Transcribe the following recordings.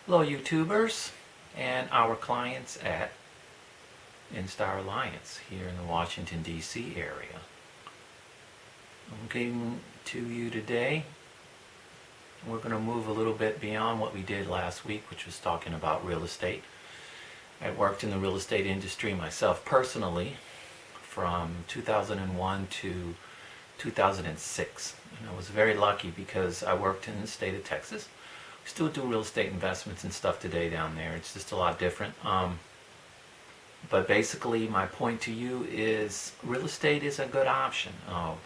Hello YouTubers and our clients at InStar Alliance here in the Washington DC area. I'm getting to you today. We're going to move a little bit beyond what we did last week, which was talking about real estate. I worked in the real estate industry myself personally from 2001 to 2006. And I was very lucky because I worked in the state of Texas. We still do real estate investments and stuff today down there. It's just a lot different. But basically my point to you is real estate is a good option.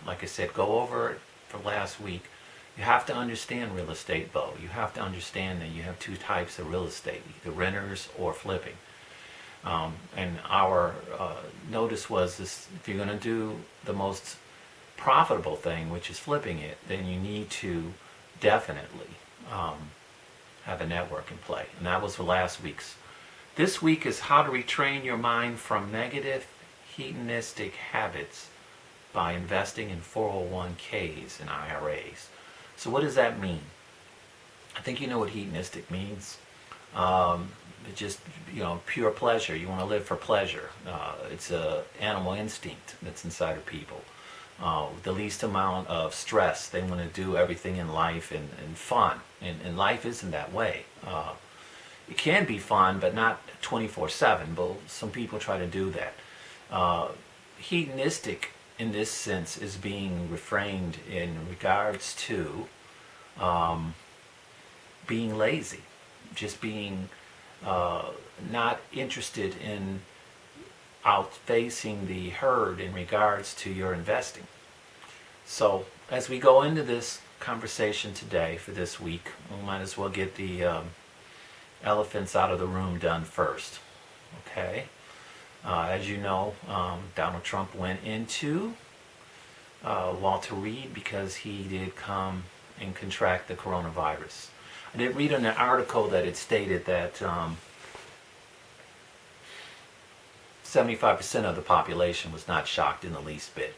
Like I said, go over it for last week. You have to understand real estate, though. You have to understand that you have two types of real estate, either renters or flipping. And our notice was this: if you're going to do the most profitable thing, which is flipping it, then you need to definitely have a network in play. And that was for last week's. This week is how to retrain your mind from negative hedonistic habits by investing in 401k's and IRAs. So what does that mean? I think you know what hedonistic means. It's just, pure pleasure. You want to live for pleasure. It's an animal instinct that's inside of people. The least amount of stress. They want to do everything in life and fun. And life isn't that way. It can be fun, but not 24/7. But some people try to do that. Hedonistic, in this sense, is being refrained in regards to being lazy, just being not interested in outfacing the herd in regards to your investing. So as we go into this conversation today for this week, we might as well get the elephants out of the room done first. Okay? As you know, Donald Trump went into Walter Reed because he did come and contract the coronavirus. I did read in an article that it stated that 75% of the population was not shocked in the least bit.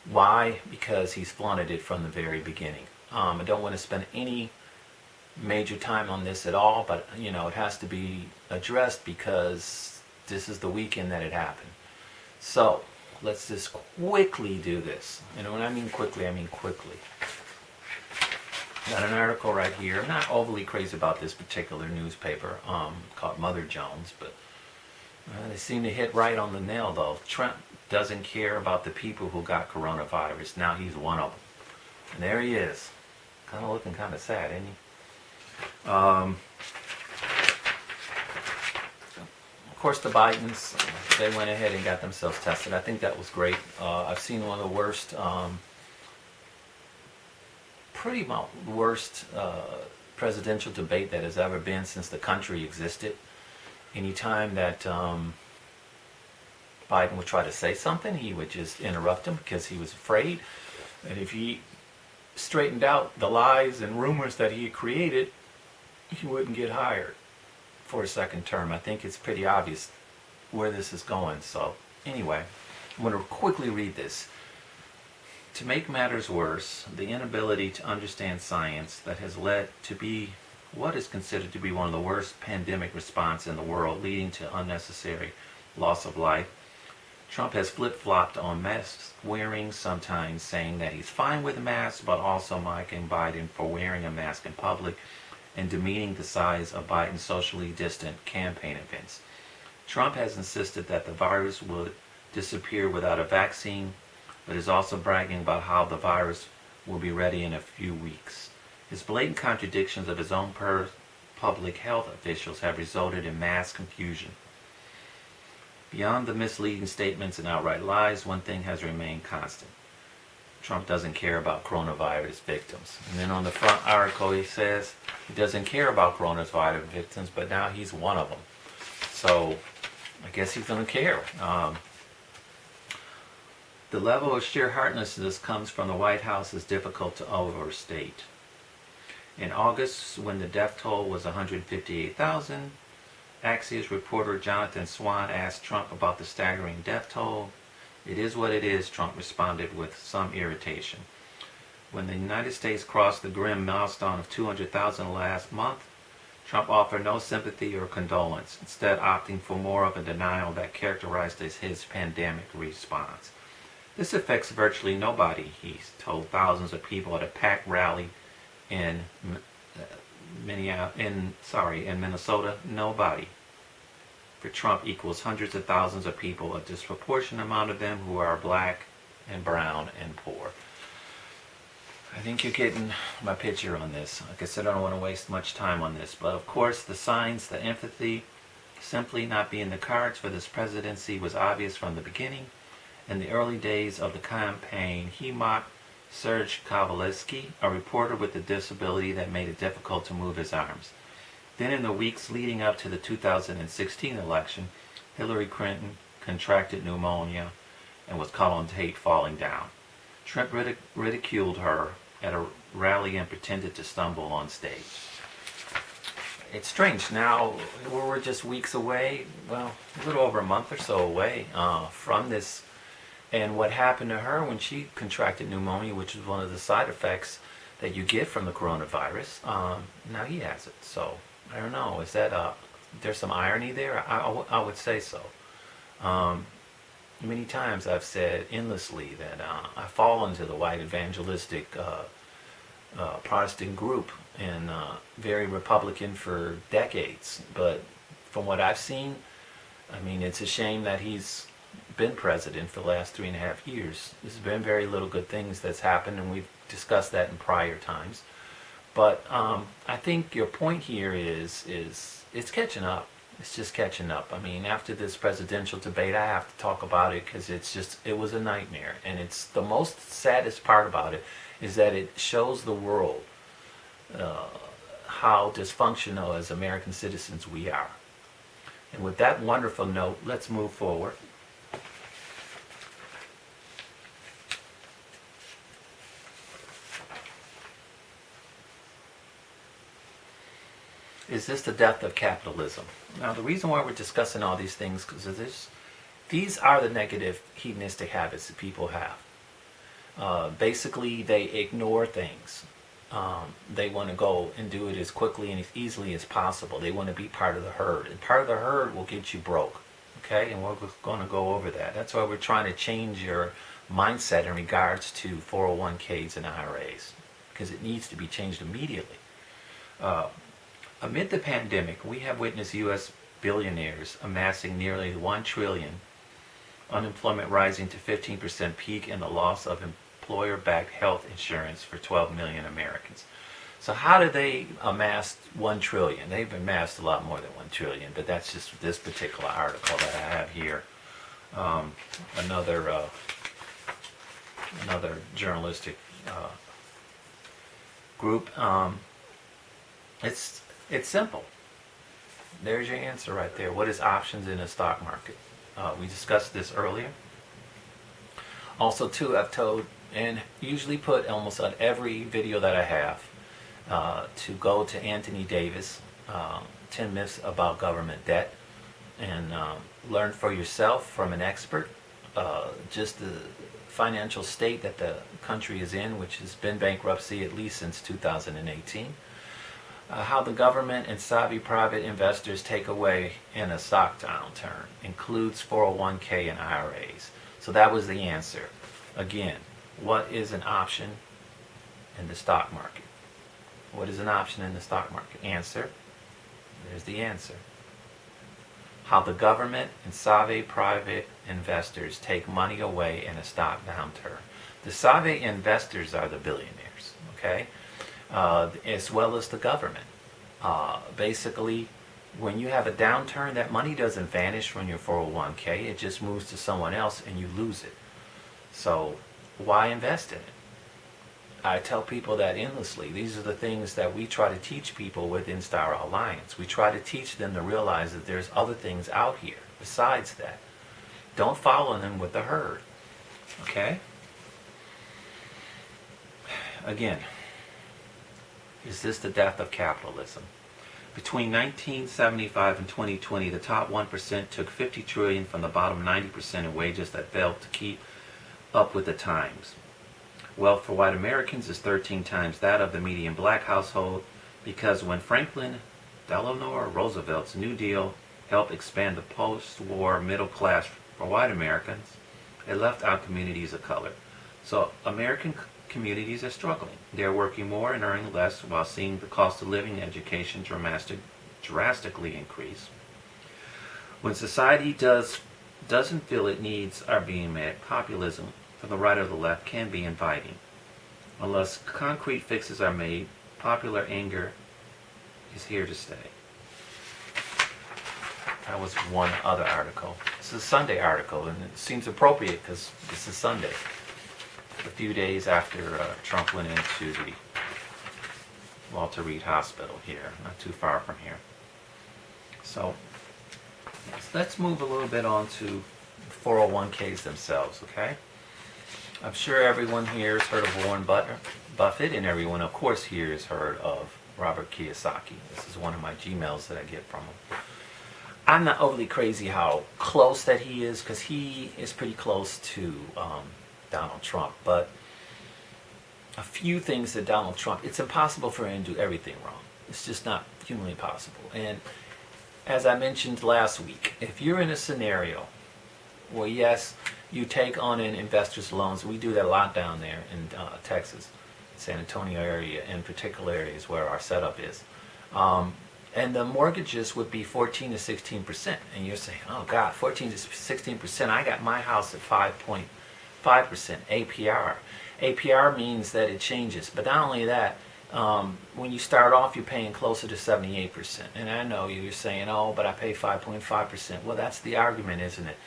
Why? Because he's flaunted it from the very beginning. I don't want to spend any major time on this at all, but it has to be addressed because this is the weekend that it happened. So let's just quickly do this. When I mean quickly, I mean quickly. Got an article right here. I'm not overly crazy about this particular newspaper called Mother Jones, but they seem to hit right on the nail, though. Trump doesn't care about the people who got coronavirus. Now he's one of them. And there he is. Kind of looking kind of sad, isn't he? Of course, the Bidens, they went ahead and got themselves tested. I think that was great. I've seen one of the worst, pretty much worst presidential debate that has ever been since the country existed. Anytime that Biden would try to say something, he would just interrupt him because he was afraid that if he straightened out the lies and rumors that he had created, he wouldn't get hired for a second term. I think it's pretty obvious where this is going. So anyway, I'm going to quickly read this. To make matters worse, the inability to understand science that has led to be what is considered to be one of the worst pandemic response in the world, leading to unnecessary loss of life. Trump has flip-flopped on mask wearing, sometimes saying that he's fine with masks, but also mocking Biden for wearing a mask in public and demeaning the size of Biden's socially distant campaign events. Trump has insisted that the virus would disappear without a vaccine, but is also bragging about how the virus will be ready in a few weeks. His blatant contradictions of his own public health officials have resulted in mass confusion. Beyond the misleading statements and outright lies, one thing has remained constant. Trump doesn't care about coronavirus victims. And then on the front article he says he doesn't care about coronavirus victims, but now he's one of them. So I guess he's going to care. The level of sheer heartlessness comes from the White House is difficult to overstate. In August, when the death toll was 158,000, Axios reporter Jonathan Swan asked Trump about the staggering death toll. "It is what it is," Trump responded with some irritation. When the United States crossed the grim milestone of 200,000 last month, Trump offered no sympathy or condolence, instead opting for more of a denial that characterized as his pandemic response. This affects virtually nobody, he told thousands of people at a packed rally in Minnesota. Nobody. For Trump equals hundreds of thousands of people, a disproportionate amount of them who are black and brown and poor. I think you're getting my picture on this. Like I said, I don't want to waste much time on this. But of course, the signs, the empathy, simply not being the cards for this presidency was obvious from the beginning. In the early days of the campaign, he mocked Serge Kowalski, a reporter with a disability that made it difficult to move his arms. Then in the weeks leading up to the 2016 election, Hillary Clinton contracted pneumonia and was caught on tape falling down. Trump ridiculed her at a rally and pretended to stumble on stage. It's strange. Now, we're just weeks away, well, a little over a month or so away from this. And what happened to her when she contracted pneumonia, which is one of the side effects that you get from the coronavirus, now he has it. So, I don't know. Is that, there's some irony there? I would say so. Many times I've said endlessly that I fall into the white evangelistic Protestant group and very Republican for decades. But from what I've seen, I mean, it's a shame that he's been president for the last 3.5 years. There's been very little good things that's happened, and we've discussed that in prior times. But I think your point here is it's catching up. It's just catching up. I mean, after this presidential debate, I have to talk about it because it was a nightmare. And it's the most saddest part about it is that it shows the world how dysfunctional as American citizens we are. And with that wonderful note, let's move forward. Is this the death of capitalism? Now, the reason why we're discussing all these things is these are the negative hedonistic habits that people have. Basically, they ignore things. They want to go and do it as quickly and as easily as possible. They want to be part of the herd. And part of the herd will get you broke. Okay? And we're going to go over that. That's why we're trying to change your mindset in regards to 401k's and IRAs. Because it needs to be changed immediately. Amid the pandemic, we have witnessed U.S. billionaires amassing nearly $1 trillion, unemployment rising to 15% peak, and the loss of employer-backed health insurance for 12 million Americans. So how did they amass $1 trillion? They've amassed a lot more than $1 trillion, but that's just this particular article that I have here. Another journalistic group. It's simple. There's your answer right there. What is options in the stock market? We discussed this earlier. Also, too, I've told and usually put almost on every video that I have to go to Anthony Davis, 10 Myths About Government Debt, and learn for yourself from an expert just the financial state that the country is in, which has been bankruptcy at least since 2018. How the government and savvy private investors take away in a stock downturn includes 401k and IRAs. So that was the answer. Again, what is an option in the stock market? What is an option in the stock market? Answer. There's the answer. How the government and savvy private investors take money away in a stock downturn. The savvy investors are the billionaires, okay? As well as the government. Basically, when you have a downturn, that money doesn't vanish from your 401k. It just moves to someone else and you lose it. So why invest in it? I tell people that endlessly. These are the things that we try to teach people with InStar Alliance. We try to teach them to realize that there's other things out here besides that. Don't follow them with the herd. Okay? Again, is this the death of capitalism? Between 1975 and 2020, the top 1% took $50 trillion from the bottom 90% in wages that failed to keep up with the times. Wealth for white Americans is 13 times that of the median black household, because when Franklin Eleanor Roosevelt's New Deal helped expand the post-war middle class for white Americans. It left out communities of color. So American communities are struggling. They're working more and earning less while seeing the cost of living and education drastically increase. When society doesn't feel its needs are being met, populism from the right or the left can be inviting. Unless concrete fixes are made, popular anger is here to stay. That was one other article. This is a Sunday article, and it seems appropriate because this is Sunday, a few days after Trump went into the Walter Reed Hospital here, not too far from here. So let's move a little bit on to 401k's themselves, okay? I'm sure everyone here has heard of Warren Buffett, and everyone, of course, here has heard of Robert Kiyosaki. This is one of my Gmails that I get from him. I'm not overly crazy how close that he is, because he is pretty close to Donald Trump. But a few things that Donald Trump, it's impossible for him to do everything wrong. It's just not humanly possible. And as I mentioned last week, if you're in a scenario where, yes, you take on an investor's loans, we do that a lot down there in Texas, San Antonio area, in particular areas where our setup is. And the mortgages would be 14 to 16%. And you're saying, oh God, 14 to 16%, I got my house at 5.5% APR. APR means that it changes. But not only that, when you start off, you're paying closer to 78%. And I know you're saying, oh, but I pay 5.5%. Well, that's the argument, isn't it?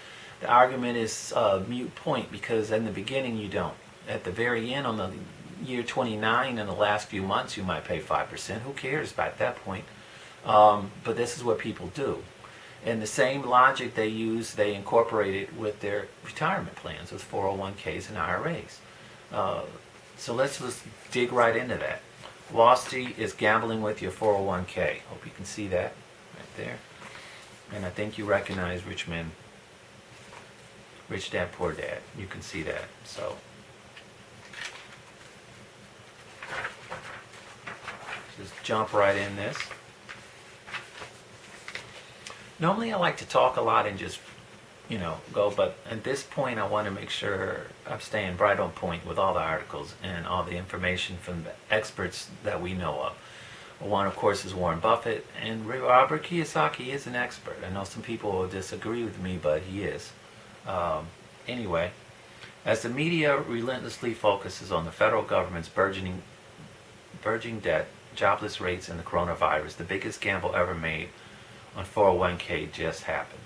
The argument is a mute point, because in the beginning you don't. At the very end, on the year 29, in the last few months, you might pay 5%. Who cares at that point? But this is what people do. And the same logic they use, they incorporate it with their retirement plans, with 401k's and IRAs. So let's just dig right into that. Wall Street is gambling with your 401k. Hope you can see that right there. And I think you recognize Rich Dad, Poor Dad. You can see that. So just jump right in this. Normally I like to talk a lot and just, go, but at this point I want to make sure I'm staying right on point with all the articles and all the information from the experts that we know of. One, of course, is Warren Buffett, and Robert Kiyosaki is an expert. I know some people will disagree with me, but he is. Anyway, as the media relentlessly focuses on the federal government's burgeoning debt, jobless rates, and the coronavirus, the biggest gamble ever made on 401k just happened.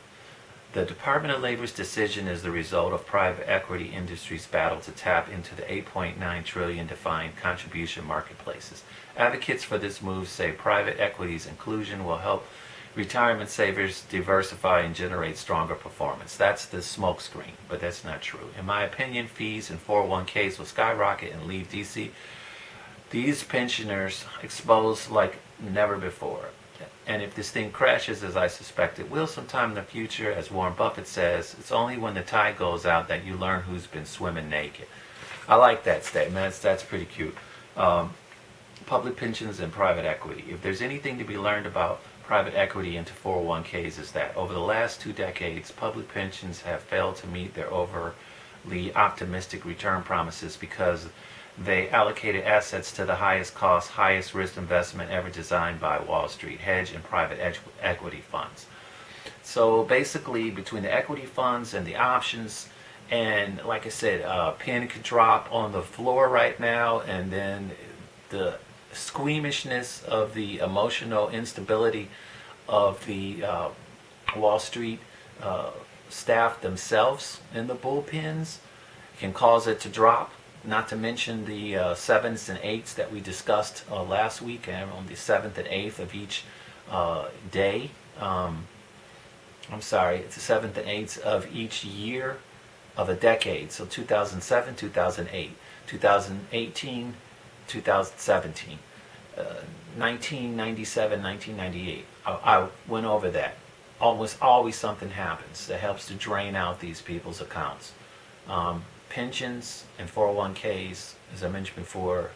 The Department of Labor's decision is the result of private equity industry's battle to tap into the $8.9 trillion defined contribution marketplaces. Advocates for this move say private equity's inclusion will help retirement savers diversify and generate stronger performance. That's the smokescreen, but that's not true. In my opinion, fees in 401k's will skyrocket and leave these pensioners exposed like never before. And if this thing crashes, as I suspect it will sometime in the future, as Warren Buffett says, it's only when the tide goes out that you learn who's been swimming naked. I like that statement. That's pretty cute. Public pensions and private equity. If there's anything to be learned about private equity into 401k's, is that over the last 2 decades, public pensions have failed to meet their overly optimistic return promises because they allocated assets to the highest cost, highest risk investment ever designed by Wall Street, hedge and private equity funds. So basically, between the equity funds and the options, and like I said, pin could drop on the floor right now, and then the squeamishness of the emotional instability of the Wall Street staff themselves in the bullpens can cause it to drop. Not to mention the 7s and 8s that we discussed last week, and on the 7th and 8th of each day. I'm sorry, it's the 7th and 8th of each year of a decade. So 2007, 2008, 2018, 2017, 1997, 1998. I went over that. Always something happens that helps to drain out these people's accounts. Pensions and 401k's, as I mentioned before,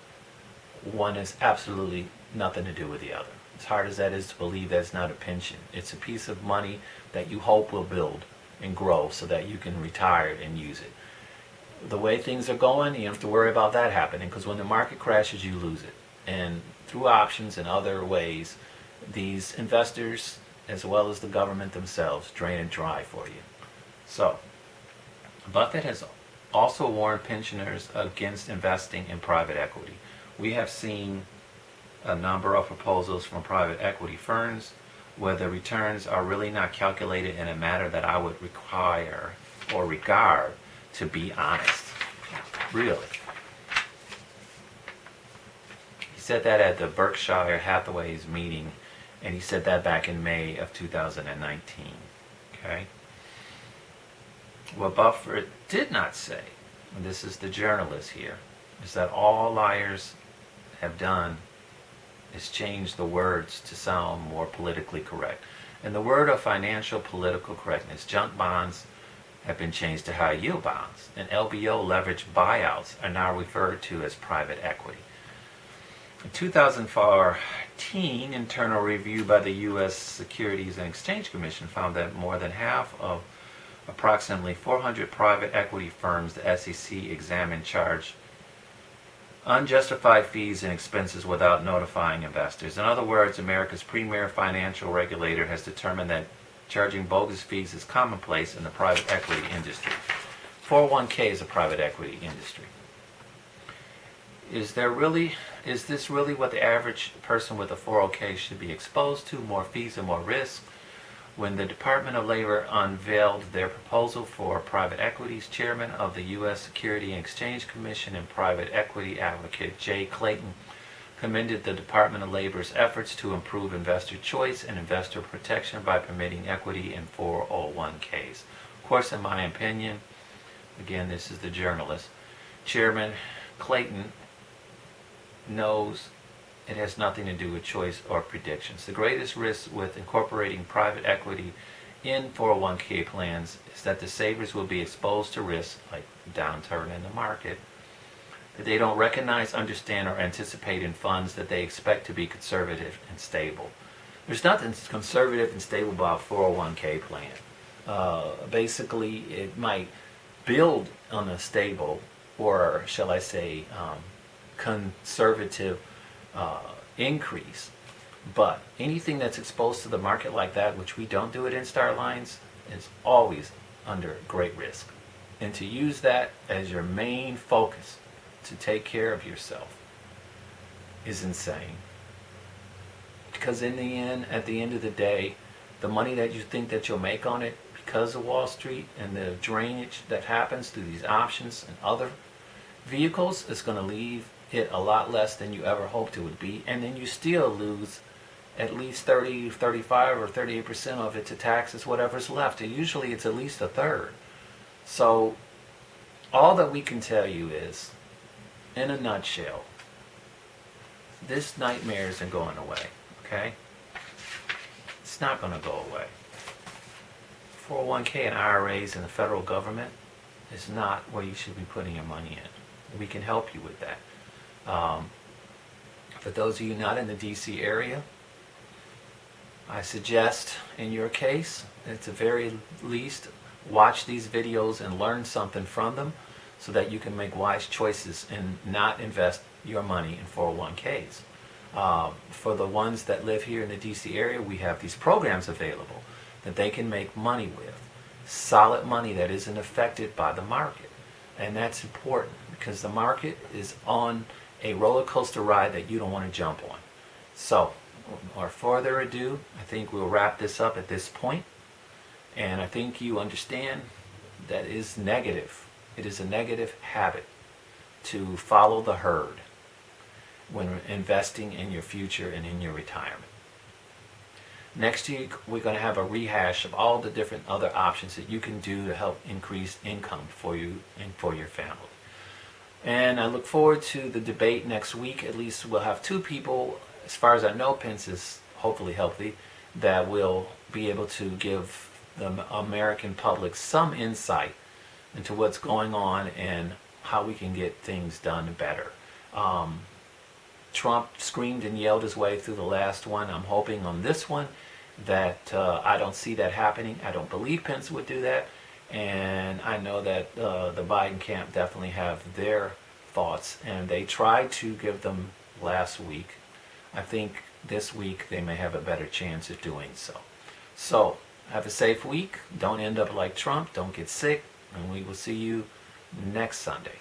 one has absolutely nothing to do with the other. As hard as that is to believe, that's not a pension. It's a piece of money that you hope will build and grow so that you can retire and use it. The way things are going, you don't have to worry about that happening, because when the market crashes, you lose it. And through options and other ways, these investors, as well as the government themselves, drain it dry for you. So, Buffett has also warned pensioners against investing in private equity. We have seen a number of proposals from private equity firms where the returns are really not calculated in a manner that I would require or regard to be honest. Really. He said that at the Berkshire Hathaway's meeting, and he said that back in May of 2019. Okay? What Buffett did not say, and this is the journalist here, is that all liars have done is change the words to sound more politically correct. In the word of financial political correctness, junk bonds have been changed to high yield bonds, and LBO leveraged buyouts are now referred to as private equity. A 2014 internal review by the U.S. Securities and Exchange Commission found that more than half of approximately 400 private equity firms the SEC examined charged unjustified fees and expenses without notifying investors. In other words, America's premier financial regulator has determined that charging bogus fees is commonplace in the private equity industry. 401k is a private equity industry. Is this really what the average person with a 401k should be exposed to? More fees and more risk? When the Department of Labor unveiled their proposal for private equities, Chairman of the U.S. Securities and Exchange Commission and private equity advocate Jay Clayton commended the Department of Labor's efforts to improve investor choice and investor protection by permitting equity in 401k's. Of course, in my opinion, again, this is the journalist, Chairman Clayton knows it has nothing to do with choice or predictions. The greatest risk with incorporating private equity in 401k plans is that the savers will be exposed to risks like downturn in the market that they don't recognize, understand, or anticipate in funds that they expect to be conservative and stable. There's nothing conservative and stable about a 401k plan. Basically, it might build on a stable, or shall I say, conservative increase, but anything that's exposed to the market like that, which we don't do at InStar Alliance, is always under great risk. And to use that as your main focus to take care of yourself is insane. Because in the end, at the end of the day, the money that you think that you'll make on it because of Wall Street and the drainage that happens through these options and other vehicles is going to leave it a lot less than you ever hoped it would be, and then you still lose at least 30, 35, or 38% of it to taxes, whatever's left. And usually it's at least a third. So all that we can tell you is, in a nutshell, this nightmare isn't going away, okay? It's not going to go away. 401k and IRAs in the federal government is not where you should be putting your money in. We can help you with that. For those of you not in the DC area, I suggest in your case, at the very least, watch these videos and learn something from them so that you can make wise choices and not invest your money in 401k's. For the ones that live here in the DC area, we have these programs available that they can make money with. Solid money that isn't affected by the market. And that's important because the market is on a roller coaster ride that you don't want to jump on. So, without further ado, I think we'll wrap this up at this point. And I think you understand that is negative. It is a negative habit to follow the herd when investing in your future and in your retirement. Next week, we're going to have a rehash of all the different other options that you can do to help increase income for you and for your family. And I look forward to the debate next week. At least we'll have two people, as far as I know, Pence is hopefully healthy, that will be able to give the American public some insight into what's going on and how we can get things done better. Trump screamed and yelled his way through the last one. I'm hoping on this one that I don't see that happening. I don't believe Pence would do that. And I know that the Biden camp definitely have their thoughts, and they tried to give them last week. I think this week they may have a better chance of doing so. So, have a safe week. Don't end up like Trump. Don't get sick. And we will see you next Sunday.